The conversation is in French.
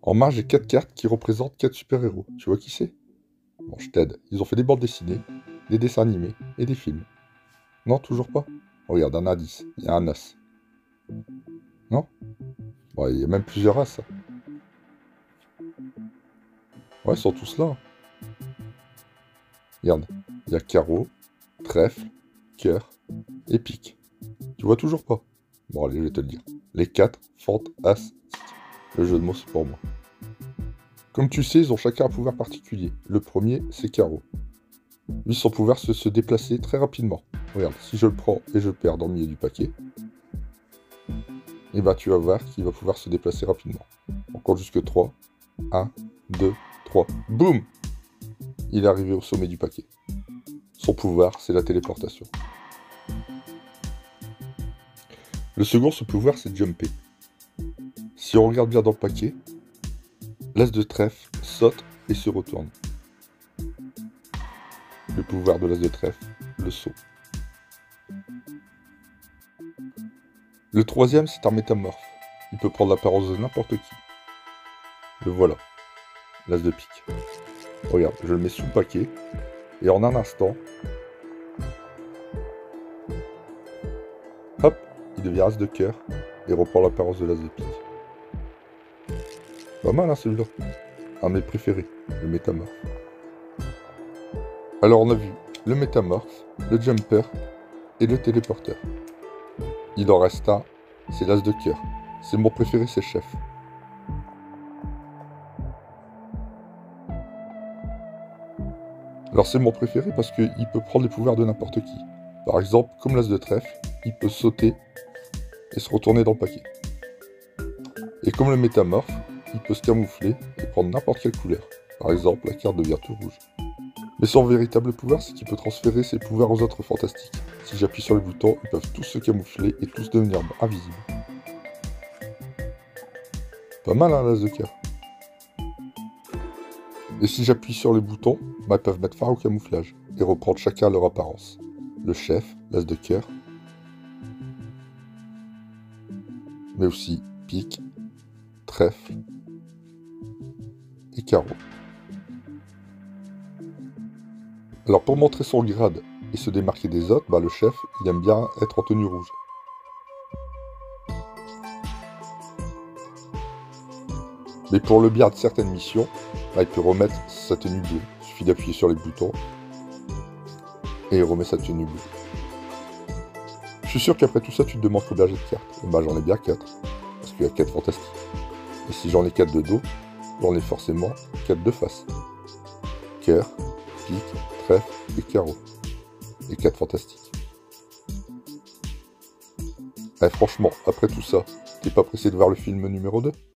En main, j'ai 4 cartes qui représentent 4 super-héros. Tu vois qui c'est? Bon, je t'aide. Ils ont fait des bandes dessinées, des dessins animés et des films. Non, toujours pas? Regarde, un indice. Il y a un as. Non? Bon, il y a même plusieurs as, ça. Ouais, ils sont tous là. Regarde, il y a carreau, trèfle, cœur et pique. Tu vois toujours pas? Bon, allez, je vais te le dire. Les 4 fantastiques. Le jeu de mots, c'est pour moi. Comme tu sais, ils ont chacun un pouvoir particulier. Le premier, c'est carreau. Lui, son pouvoir, c'est se déplacer très rapidement. Regarde, si je le prends et je le perds dans le milieu du paquet, et bah tu vas voir qu'il va pouvoir se déplacer rapidement. On compte jusque 3. 1, 2, 3. Boum! Il est arrivé au sommet du paquet. Son pouvoir, c'est la téléportation. Le second, ce pouvoir, c'est jumper. Si on regarde bien dans le paquet, l'as de trèfle saute et se retourne. Le pouvoir de l'as de trèfle, le saut. Le troisième, c'est un métamorphe. Il peut prendre l'apparence de n'importe qui. Le voilà, l'as de pique. Regarde, je le mets sous le paquet, et en un instant, hop, il devient as de cœur, et reprend l'apparence de l'as de pique. Pas mal, hein, celui-là. Un de mes préférés, le métamorphe. Alors on a vu le métamorphe, le jumper et le téléporteur. Il en reste un, c'est l'as de cœur. C'est mon préféré, c'est chef. Alors c'est mon préféré parce qu'il peut prendre les pouvoirs de n'importe qui. Par exemple, comme l'as de trèfle, il peut sauter et se retourner dans le paquet. Et comme le métamorphe, il peut se camoufler et prendre n'importe quelle couleur. Par exemple, la carte devient tout rouge. Mais son véritable pouvoir, c'est qu'il peut transférer ses pouvoirs aux autres fantastiques. Si j'appuie sur le bouton, ils peuvent tous se camoufler et tous devenir invisibles. Pas mal, hein, l'as de cœur. Et si j'appuie sur le bouton, bah, ils peuvent mettre fin au camouflage et reprendre chacun leur apparence. Le chef, l'as de cœur, mais aussi pique, trèfle et carreau. Alors pour montrer son grade et se démarquer des autres, bah, le chef, il aime bien être en tenue rouge. Mais pour le bien de certaines missions, bah, il peut remettre sa tenue bleue. Il suffit d'appuyer sur les boutons et il remet sa tenue bleue. Je suis sûr qu'après tout ça, tu te demandes combien j'ai de cartes. Et bah j'en ai bien 4, parce qu'il y a 4 fantastiques. Et si j'en ai 4 de dos, j'en ai forcément 4 de face. Cœur, pique, trèfle et carreau. Et 4 fantastiques. Eh, franchement, après tout ça, t'es pas pressé de voir le film numéro 2?